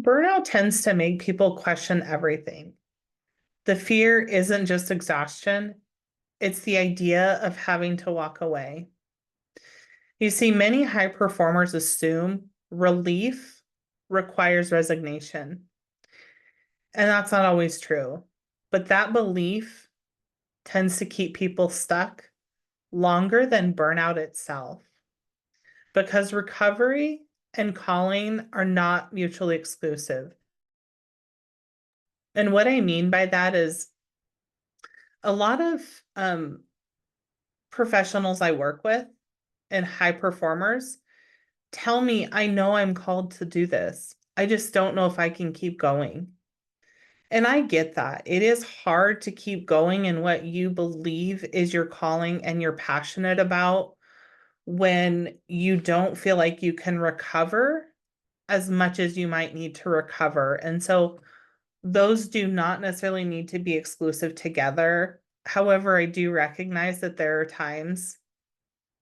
Burnout tends to make people question everything. The fear isn't just exhaustion, it's the idea of having to walk away. You see, many high performers assume relief requires resignation, and that's not always true. But that belief tends to keep people stuck longer than burnout itself because recovery and calling are not mutually exclusive. And what I mean by that is a lot of professionals I work with and high performers tell me, I know I'm called to do this. I just don't know if I can keep going. And I get that. It is hard to keep going in what you believe is your calling and you're passionate about when you don't feel like you can recover as much as you might need to recover. And so those do not necessarily need to be exclusive together. However, I do recognize that there are times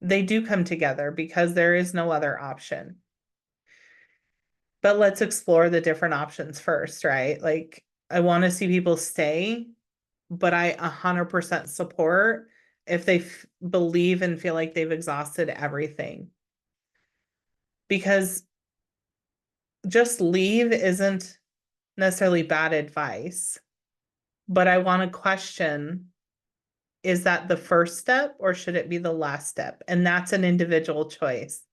they do come together because there is no other option. But let's explore the different options first, right? Like, I want to see people stay, but I 100% support if they believe and feel like they've exhausted everything. Because just leave isn't necessarily bad advice, but I want to question, is that the first step or should it be the last step? And that's an individual choice.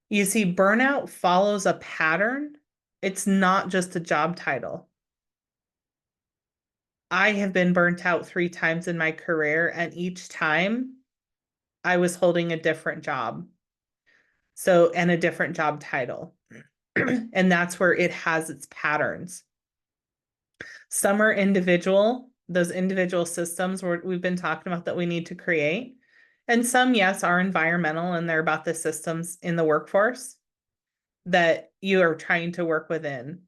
You see, burnout follows a pattern. It's not just a job title. I have been burnt out 3 times in my career, and each time I was holding a different job. So, and a different job title. And that's where it has its patterns. Some are individual, those individual systems we've been talking about that we need to create. And some, yes, are environmental and they're about the systems in the workforce that you are trying to work within.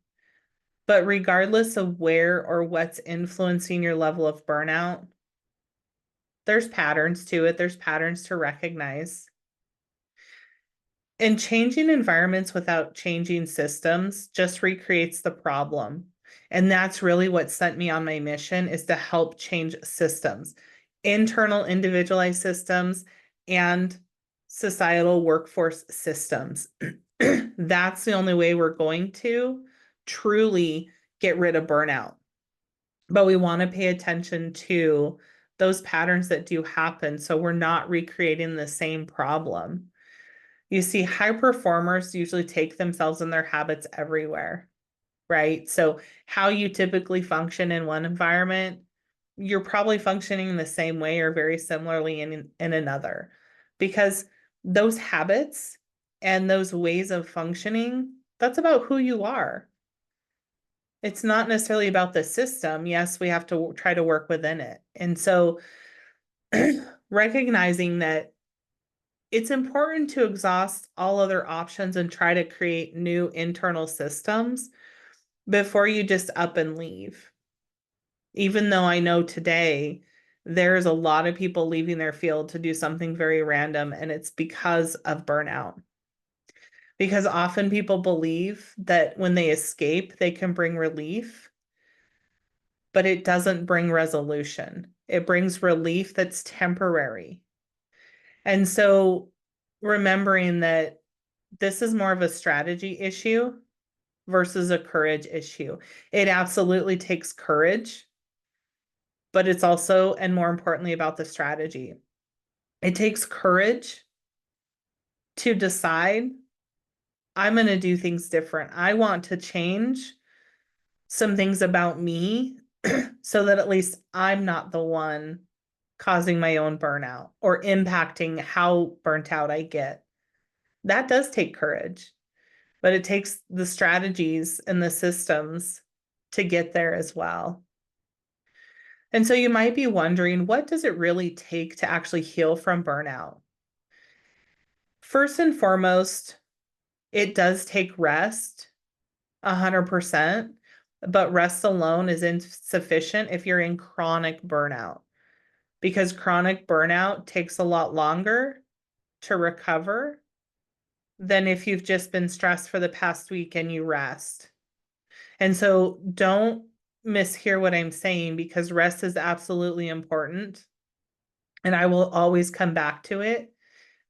But regardless of where or what's influencing your level of burnout, there's patterns to it, there's patterns to recognize. And changing environments without changing systems just recreates the problem. And that's really what sent me on my mission, is to help change systems, internal individualized systems and societal workforce systems. That's the only way we're going to truly get rid of burnout. But we want to pay attention to those patterns that do happen so we're not recreating the same problem. You see, high performers usually take themselves and their habits everywhere, right? So, how you typically function in one environment, you're probably functioning the same way or very similarly in another, because those habits and those ways of functioning, that's about who you are. It's not necessarily about the system. Yes, we have to try to work within it. And so, recognizing that it's important to exhaust all other options and try to create new internal systems before you just up and leave. Even though I know today there's a lot of people leaving their field to do something very random, and it's because of burnout. Because often people believe that when they escape, they can bring relief, but it doesn't bring resolution. It brings relief that's temporary. And so remembering that this is more of a strategy issue versus a courage issue. It absolutely takes courage, but it's also, and more importantly, about the strategy. It takes courage to decide, I'm going to do things different. I want to change some things about me so that at least I'm not the one causing my own burnout or impacting how burnt out I get. That does take courage, but it takes the strategies and the systems to get there as well. And so you might be wondering, what does it really take to actually heal from burnout? First and foremost, it does take rest, 100%, but rest alone is insufficient if you're in chronic burnout, because chronic burnout takes a lot longer to recover than if you've just been stressed for the past week and you rest. And so don't mishear what I'm saying, because rest is absolutely important. And I will always come back to it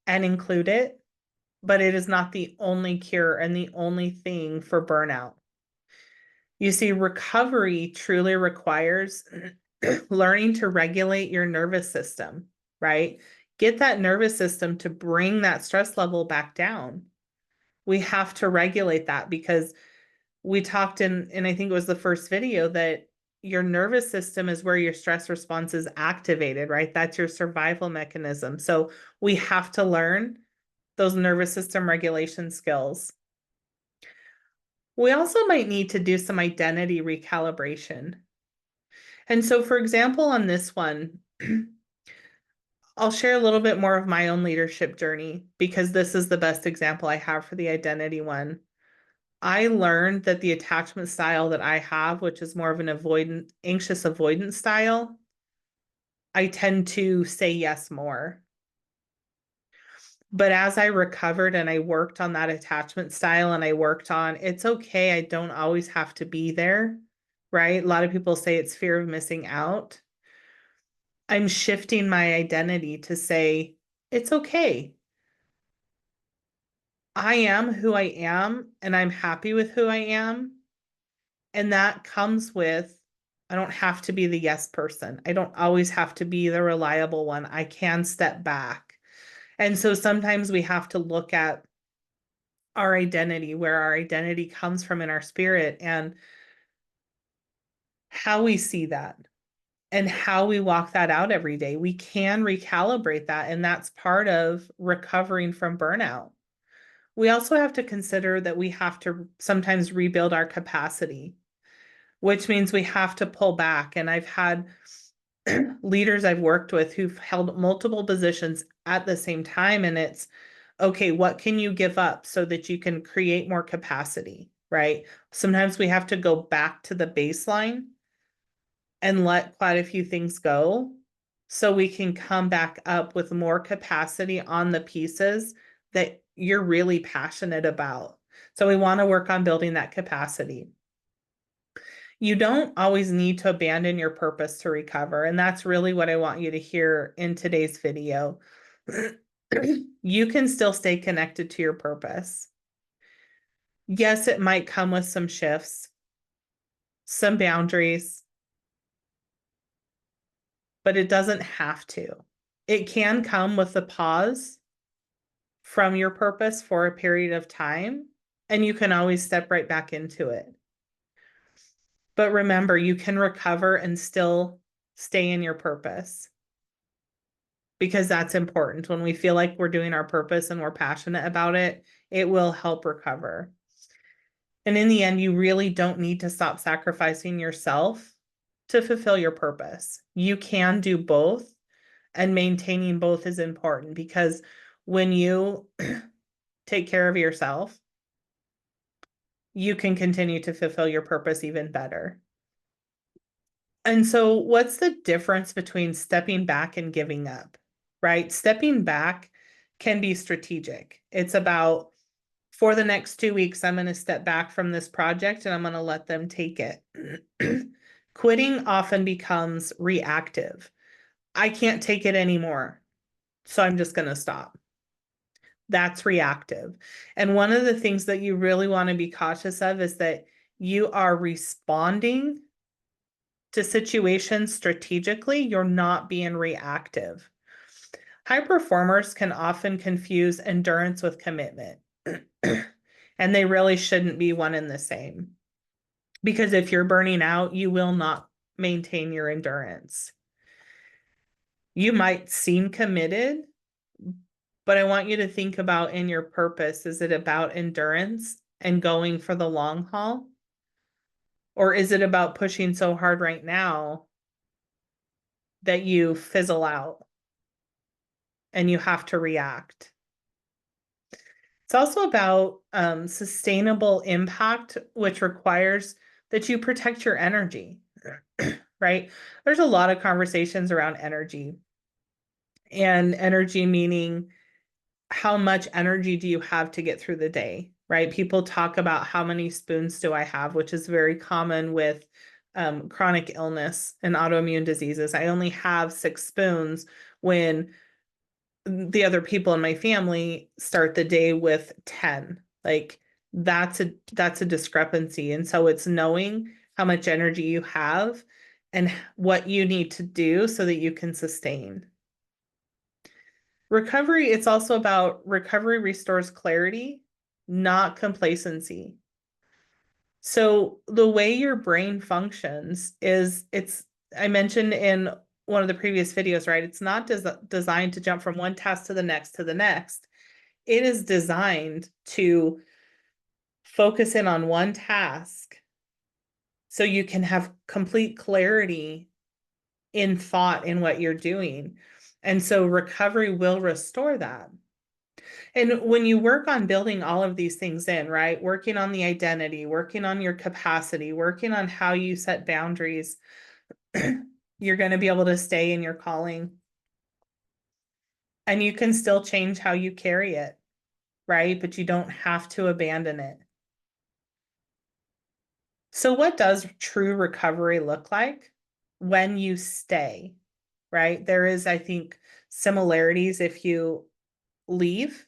and include it, but it is not the only cure and the only thing for burnout. You see, recovery truly requires learning to regulate your nervous system, right? Get that nervous system to bring that stress level back down. We have to regulate that, because we talked in I think it was the first video, that your nervous system is where your stress response is activated, right? That's your survival mechanism. So we have to learn those nervous system regulation skills. We also might need to do some identity recalibration. And so, for example, on this one, I'll share a little bit more of my own leadership journey, because this is the best example I have for the identity one. I learned that the attachment style that I have, which is more of an avoidant, anxious avoidance style, I tend to say yes more. But as I recovered and I worked on that attachment style, and I worked on, it's okay, I don't always have to be there, right? A lot of people say it's fear of missing out. I'm shifting my identity to say, it's okay. I am who I am, and I'm happy with who I am. And that comes with, I don't have to be the yes person. I don't always have to be the reliable one. I can step back. And so sometimes we have to look at our identity, where our identity comes from in our spirit, and how we see that and how we walk that out every day. We can recalibrate that. And that's part of recovering from burnout. We also have to consider that we have to sometimes rebuild our capacity, which means we have to pull back. And I've had leaders I've worked with who've held multiple positions at the same time. And it's, okay, what can you give up so that you can create more capacity, right? Sometimes we have to go back to the baseline and let quite a few things go, so we can come back up with more capacity on the pieces that you're really passionate about. So we want to work on building that capacity. You don't always need to abandon your purpose to recover. And that's really what I want you to hear in today's video. You can still stay connected to your purpose. Yes, it might come with some shifts, some boundaries, but it doesn't have to. It can come with a pause from your purpose for a period of time, and you can always step right back into it. But remember, you can recover and still stay in your purpose, because that's important. When we feel like we're doing our purpose and we're passionate about it, it will help recover. And in the end, you really don't need to stop sacrificing yourself to fulfill your purpose. You can do both, and maintaining both is important, because when you take care of yourself, you can continue to fulfill your purpose even better. And so, what's the difference between stepping back and giving up, right? Stepping back can be strategic. It's about, for the next 2 weeks, I'm going to step back from this project and I'm going to let them take it. Quitting often becomes reactive. I can't take it anymore, so I'm just going to stop. That's reactive. And one of the things that you really want to be cautious of is that you are responding to situations strategically. You're not being reactive. High performers can often confuse endurance with commitment. And they really shouldn't be one and the same. Because if you're burning out, you will not maintain your endurance. You might seem committed, but I want you to think about, in your purpose, is it about endurance and going for the long haul? Or is it about pushing so hard right now that you fizzle out and you have to react? It's also about sustainable impact, which requires that you protect your energy, right? There's a lot of conversations around energy, and energy meaning, how much energy do you have to get through the day, right? People talk about how many spoons do I have, which is very common with chronic illness and autoimmune diseases. I only have 6 spoons when the other people in my family start the day with 10. Like that's a discrepancy. And so it's knowing how much energy you have and what you need to do so that you can sustain. Recovery, it's also about recovery restores clarity, not complacency. So the way your brain functions is I mentioned in one of the previous videos, right? It's not designed to jump from one task to the next to the next. It is designed to focus in on one task so you can have complete clarity in thought in what you're doing. And so recovery will restore that. And when you work on building all of these things in, right? Working on the identity, working on your capacity, working on how you set boundaries, you're going to be able to stay in your calling. And you can still change how you carry it, right? But you don't have to abandon it. So, what does true recovery look like when you stay, right? There is, I think, similarities if you leave,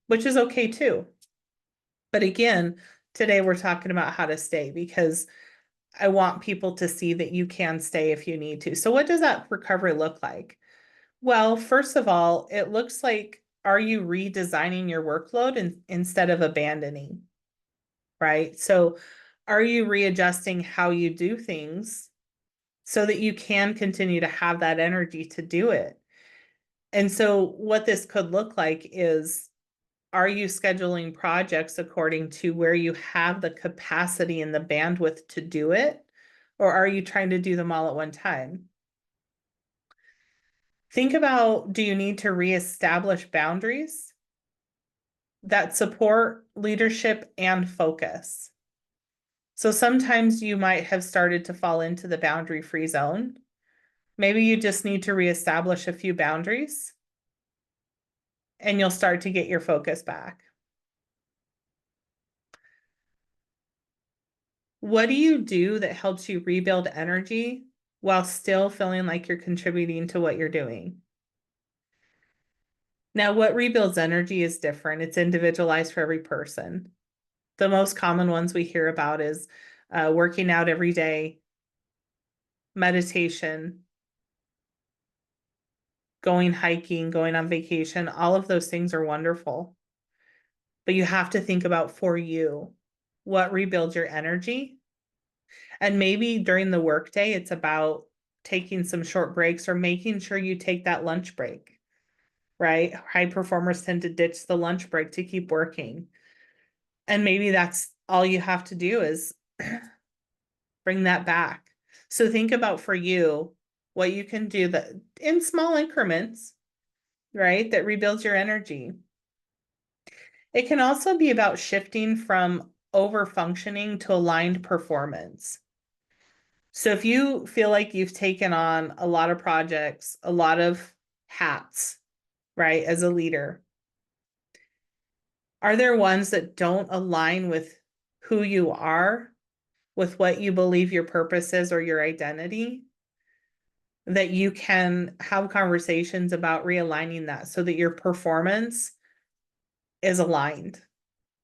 which is okay too. But again, today we're talking about how to stay because I want people to see that you can stay if you need to. So, what does that recovery look like? Well, first of all, it looks like are you redesigning your workload instead of abandoning, right? So, are you readjusting how you do things so that you can continue to have that energy to do it? And so, what this could look like is are you scheduling projects according to where you have the capacity and the bandwidth to do it? Or are you trying to do them all at one time? Think about, do you need to reestablish boundaries that support leadership and focus? So sometimes you might have started to fall into the boundary free zone. Maybe you just need to reestablish a few boundaries and you'll start to get your focus back. What do you do that helps you rebuild energy while still feeling like you're contributing to what you're doing? Now, what rebuilds energy is different. It's individualized for every person. The most common ones we hear about is working out every day, meditation, going hiking, going on vacation. All of those things are wonderful. But you have to think about for you what rebuilds your energy. And maybe during the workday, it's about taking some short breaks or making sure you take that lunch break, right? High performers tend to ditch the lunch break to keep working. And maybe that's all you have to do is bring that back. So think about for you what you can do that in small increments, right? That rebuilds your energy. It can also be about shifting from over functioning to aligned performance. So if you feel like you've taken on a lot of projects, a lot of hats, right, as a leader, are there ones that don't align with who you are, with what you believe your purpose is or your identity? That you can have conversations about realigning that so that your performance is aligned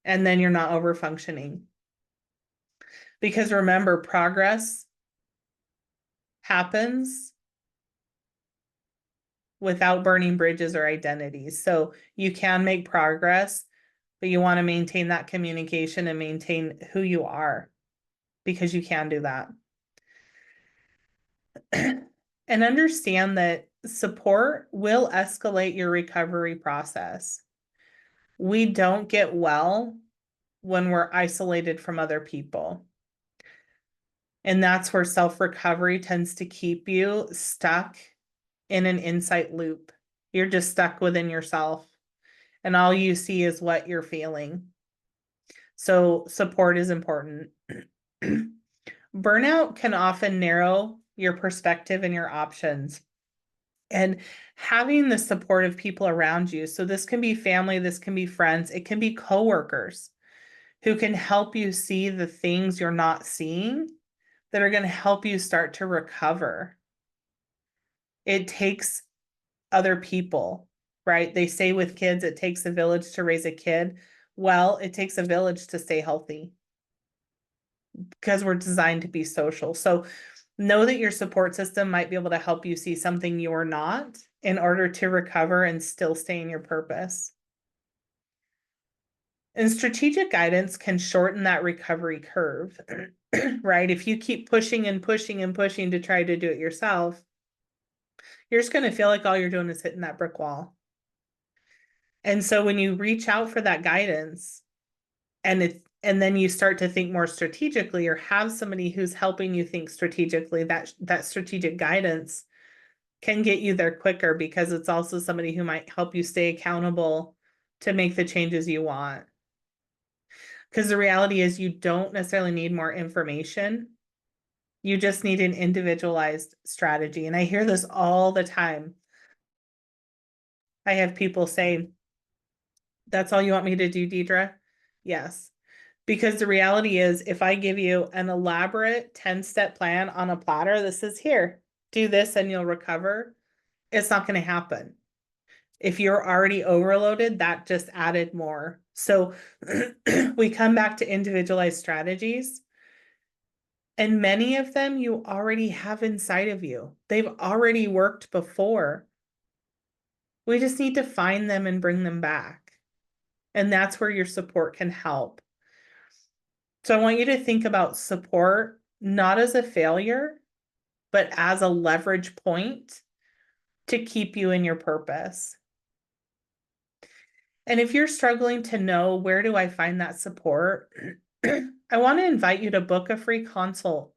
and then you're not over functioning. Because remember, progress happens without burning bridges or identities. So you can make progress, but you want to maintain that communication and maintain who you are because you can do that. And understand that support will escalate your recovery process. We don't get well when we're isolated from other people. And that's where self-recovery tends to keep you stuck in an insight loop. You're just stuck within yourself, and all you see is what you're feeling. So, support is important. Burnout can often narrow your perspective and your options. And having the support of people around you. So this can be family, this can be friends, it can be coworkers who can help you see the things you're not seeing that are going to help you start to recover. It takes other people, right? They say with kids, it takes a village to raise a kid. Well, it takes a village to stay healthy because we're designed to be social. So know that your support system might be able to help you see something you're not in order to recover and still stay in your purpose. And strategic guidance can shorten that recovery curve, right? If you keep pushing and pushing and pushing to try to do it yourself, you're just going to feel like all you're doing is hitting that brick wall. And so when you reach out for that guidance and then you start to think more strategically or have somebody who's helping you think strategically, that strategic guidance can get you there quicker because it's also somebody who might help you stay accountable to make the changes you want. Because the reality is you don't necessarily need more information. You just need an individualized strategy. And I hear this all the time. I have people say, that's all you want me to do, Deidre? Yes. Because the reality is, if I give you an elaborate 10-step plan on a platter, this is here, do this and you'll recover, it's not going to happen. If you're already overloaded, that just added more. So we come back to individualized strategies. And many of them you already have inside of you. They've already worked before. We just need to find them and bring them back. And that's where your support can help. So I want you to think about support not as a failure, but as a leverage point to keep you in your purpose. And if you're struggling to know where do I find that support, I want to invite you to book a free consult.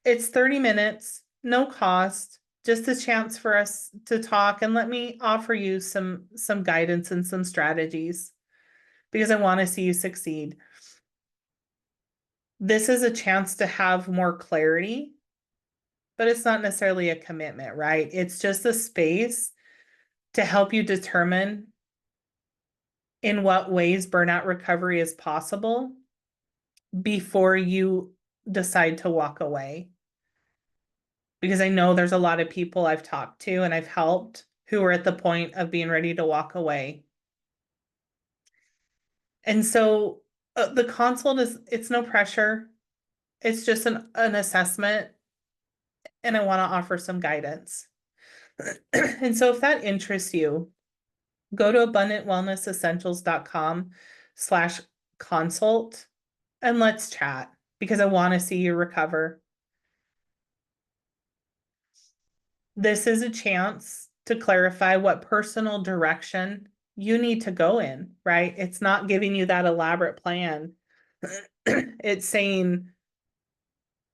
It's 30 minutes, no cost, just a chance for us to talk and let me offer you some guidance and some strategies because I want to see you succeed. This is a chance to have more clarity, but it's not necessarily a commitment, right? It's just a space to help you determine in what ways burnout recovery is possible before you decide to walk away. Because I know there's a lot of people I've talked to and I've helped who are at the point of being ready to walk away. And so the consult it's no pressure. It's just an assessment and I want to offer some guidance. And so if that interests you, go to abundantwellnessessentials.com/consult and let's chat because I want to see you recover. This is a chance to clarify what personal direction you need to go in, right? It's not giving you that elaborate plan. It's saying,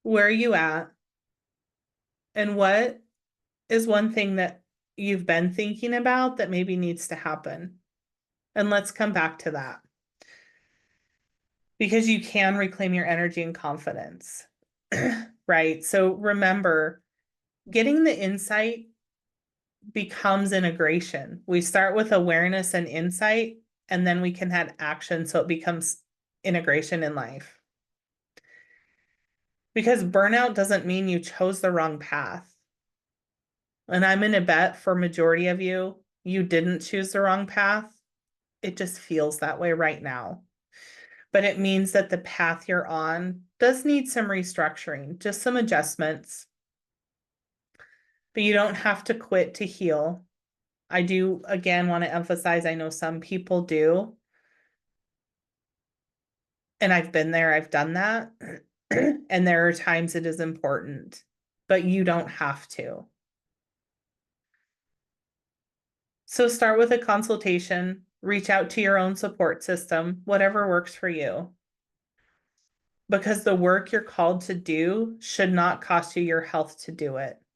where are you at? And what is one thing that you've been thinking about that maybe needs to happen? And let's come back to that. Because you can reclaim your energy and confidence, right? So remember, getting the insight becomes integration. We start with awareness and insight, and then we can have action so it becomes integration in life. Because burnout doesn't mean you chose the wrong path. And I'm in a bet for majority of you, you didn't choose the wrong path. It just feels that way right now. But it means that the path you're on does need some restructuring, just some adjustments. But you don't have to quit to heal. I do, again, want to emphasize, I know some people do. And I've been there, I've done that. And there are times it is important, but you don't have to. So start with a consultation, reach out to your own support system, whatever works for you. Because the work you're called to do should not cost you your health to do it.